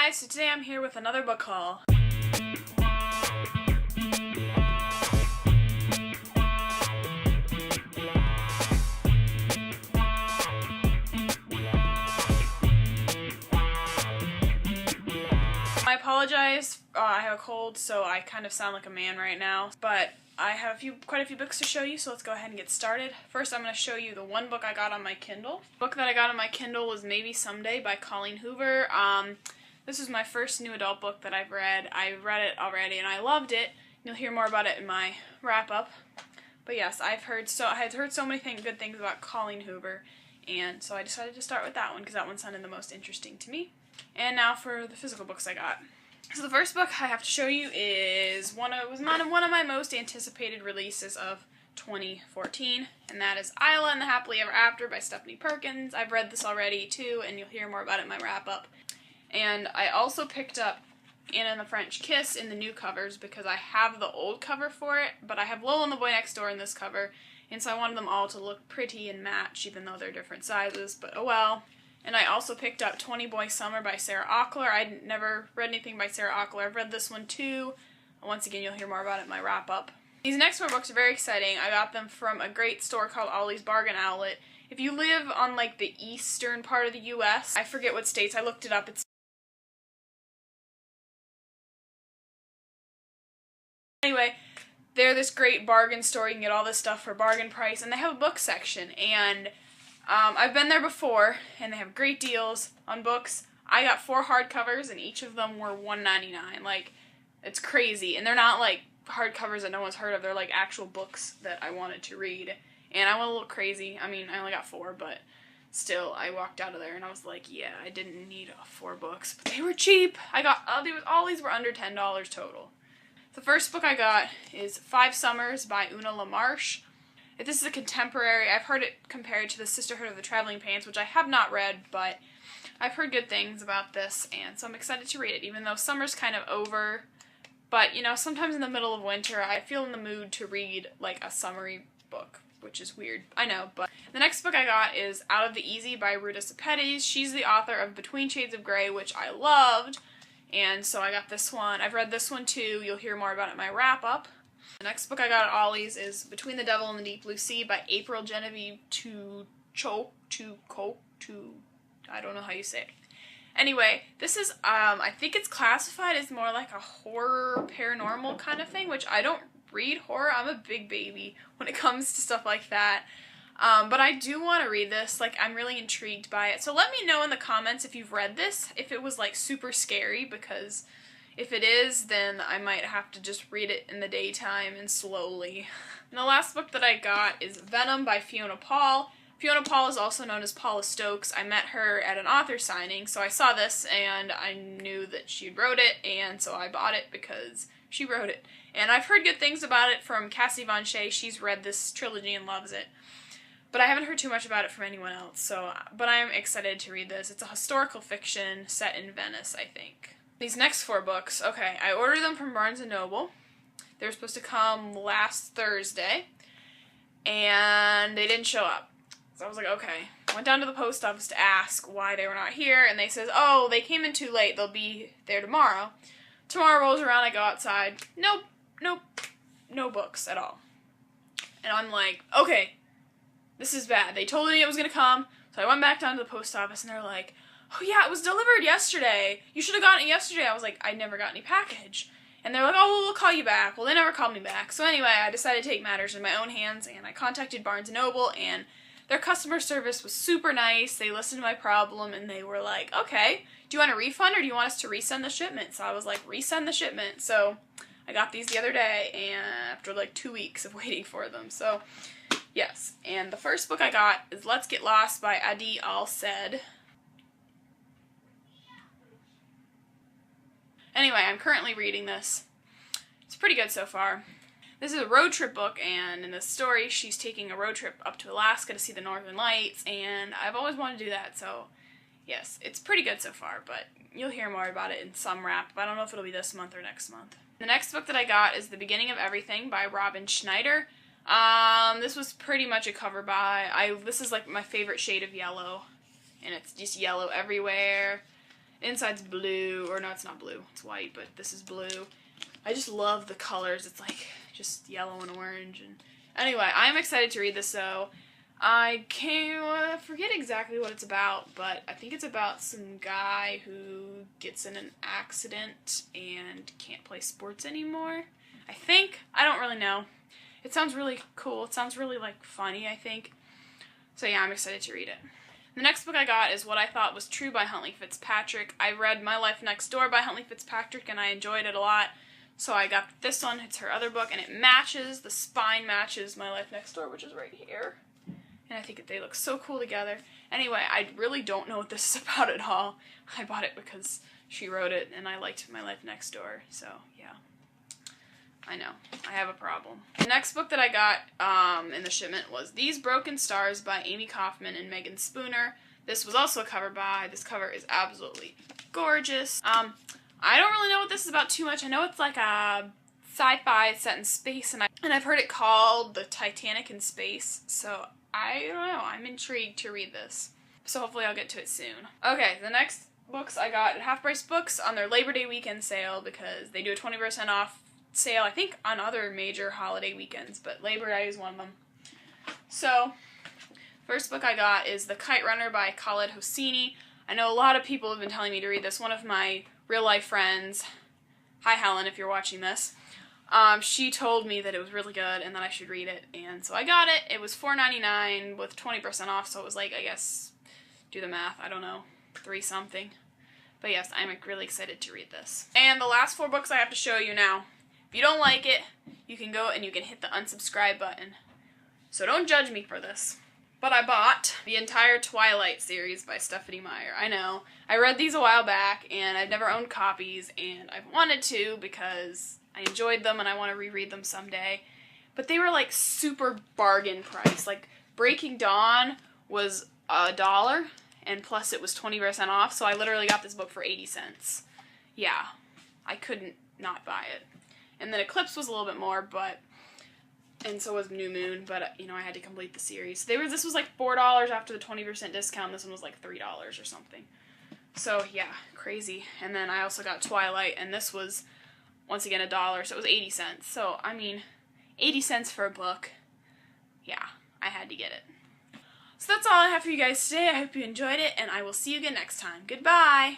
guys, so today I'm here with another book haul. I apologize, I have a cold, so I kind of sound like a man right now, but I have quite a few books to show you, so let's go ahead and get started. First, I'm going to show you the one book I got on my Kindle. The book that I got on my Kindle was Maybe Someday by Colleen Hoover. This was my first new adult book that I've read. I read it already, and I loved it. You'll hear more about it in my wrap-up. But yes, I had heard so many good things about Colleen Hoover, and so I decided to start with that one, because that one sounded the most interesting to me. And now for the physical books I got. So the first book I have to show you is one of my most anticipated releases of 2014, and that is Isla and the Happily Ever After by Stephanie Perkins. I've read this already too, and you'll hear more about it in my wrap-up. And I also picked up Anna and the French Kiss in the new covers because I have the old cover for it, but I have Lowell and the Boy Next Door in this cover, and so I wanted them all to look pretty and match, even though they're different sizes, but oh well. And I also picked up 20 Boy Summer by Sarah Auckler. I'd never read anything by Sarah Auckler. I've read this one too. Once again, you'll hear more about it in my wrap-up. These next 4 books are very exciting. I got them from a great store called Ollie's Bargain Outlet. If you live on like the eastern part of the U.S., I forget what states, I looked it up. Anyway, they're this great bargain store. You can get all this stuff for bargain price, and they have a book section, and I've been there before, and they have great deals on books. I got 4 hardcovers, and each of them were $1.99. Like, it's crazy, and they're not like hardcovers that no one's heard of. They're like actual books that I wanted to read, and I went a little crazy. I mean, I only got 4, but still, I walked out of there, and I was like, yeah, I didn't need 4 books, but they were cheap. All these were under $10 total. The first book I got is 5 Summers by Una LaMarche. This is a contemporary. I've heard it compared to the Sisterhood of the Traveling Pants, which I have not read, but I've heard good things about this, and so I'm excited to read it, even though summer's kind of over. But, you know, sometimes in the middle of winter, I feel in the mood to read, like, a summery book, which is weird. I know, but the next book I got is Out of the Easy by Ruta Sepetys. She's the author of Between Shades of Grey, which I loved, and so I got this one. I've read this one, too. You'll hear more about it in my wrap-up. The next book I got at Ollie's is Between the Devil and the Deep Blue Sea by April Genevieve I don't know how you say it. Anyway, this is, I think it's classified as more like a horror, paranormal kind of thing, which I don't read horror. I'm a big baby when it comes to stuff like that. But I do want to read this. Like, I'm really intrigued by it. So let me know in the comments if you've read this, if it was, like, super scary, because if it is, then I might have to just read it in the daytime and slowly. And the last book that I got is Venom by Fiona Paul. Fiona Paul is also known as Paula Stokes. I met her at an author signing, so I saw this and I knew that she wrote it, and so I bought it because she wrote it. And I've heard good things about it from Cassie Von Shea. She's read this trilogy and loves it. But I haven't heard too much about it from anyone else, but I'm excited to read this. It's a historical fiction set in Venice, I think. These next 4 books, okay, I ordered them from Barnes & Noble. They were supposed to come last Thursday, and they didn't show up. So I was like, okay. I went down to the post office to ask why they were not here, and they says, oh, they came in too late. They'll be there tomorrow. Tomorrow rolls around, I go outside. Nope, no books at all. And I'm like, okay, this is bad. They told me it was going to come, so I went back down to the post office, and they're like, oh yeah, it was delivered yesterday. You should have gotten it yesterday. I was like, I never got any package. And they're like, oh, well, we'll call you back. Well, they never called me back. So anyway, I decided to take matters in my own hands, and I contacted Barnes & Noble, and their customer service was super nice. They listened to my problem, and they were like, okay, do you want a refund, or do you want us to resend the shipment? So I was like, resend the shipment. So I got these the other day, and after like 2 weeks of waiting for them. So yes, and the first book I got is Let's Get Lost by Adi Al-Said. Anyway, I'm currently reading this. It's pretty good so far. This is a road trip book, and in the story, she's taking a road trip up to Alaska to see the Northern Lights, and I've always wanted to do that, so yes, it's pretty good so far, but you'll hear more about it in some wrap. I don't know if it'll be this month or next month. The next book that I got is The Beginning of Everything by Robin Schneider. This was pretty much a cover by, this is like my favorite shade of yellow, and it's just yellow everywhere. Inside's blue, or no, it's not blue, it's white, but this is blue. I just love the colors. It's like just yellow and orange. And anyway, I'm excited to read this, so I can't forget exactly what it's about, but I think it's about some guy who gets in an accident and can't play sports anymore. I think. I don't really know. It sounds really cool. It sounds really, like, funny, I think. So yeah, I'm excited to read it. The next book I got is What I Thought Was True by Huntley Fitzpatrick. I read My Life Next Door by Huntley Fitzpatrick, and I enjoyed it a lot. So I got this one. It's her other book, and it matches, the spine matches My Life Next Door, which is right here. And I think they look so cool together. Anyway, I really don't know what this is about at all. I bought it because she wrote it, and I liked My Life Next Door. So, yeah. I know. I have a problem. The next book that I got in the shipment was These Broken Stars by Amy Kaufman and Megan Spooner. This was also a cover by. This cover is absolutely gorgeous. I don't really know what this is about too much. I know it's like a sci-fi set in space, and I've heard it called The Titanic in Space, so I don't know. I'm intrigued to read this. So hopefully I'll get to it soon. Okay, the next books I got at Half Price Books on their Labor Day weekend sale, because they do a 20% off sale, I think, on other major holiday weekends, but Labor Day is one of them. So, first book I got is The Kite Runner by Khaled Hosseini. I know a lot of people have been telling me to read this. One of my real-life friends, hi Helen if you're watching this, she told me that it was really good and that I should read it, and so I got it. It was $4.99 with 20% off, so it was like, I guess, do the math, I don't know, 3 something. But yes, I'm really excited to read this. And the last 4 books I have to show you now. If you don't like it, you can go and you can hit the unsubscribe button. So don't judge me for this. But I bought the entire Twilight series by Stephenie Meyer. I know. I read these a while back, and I've never owned copies, and I've wanted to because I enjoyed them and I want to reread them someday. But they were like super bargain price. Like Breaking Dawn was $1, and plus it was 20% off, so I literally got this book for 80 cents. Yeah, I couldn't not buy it. And then Eclipse was a little bit more, and so was New Moon, but, you know, I had to complete the series. This was like $4 after the 20% discount. This one was like $3 or something. So, yeah, crazy. And then I also got Twilight, and this was, once again, $1, so it was 80 cents. So, I mean, 80 cents for a book. Yeah, I had to get it. So that's all I have for you guys today. I hope you enjoyed it, and I will see you again next time. Goodbye!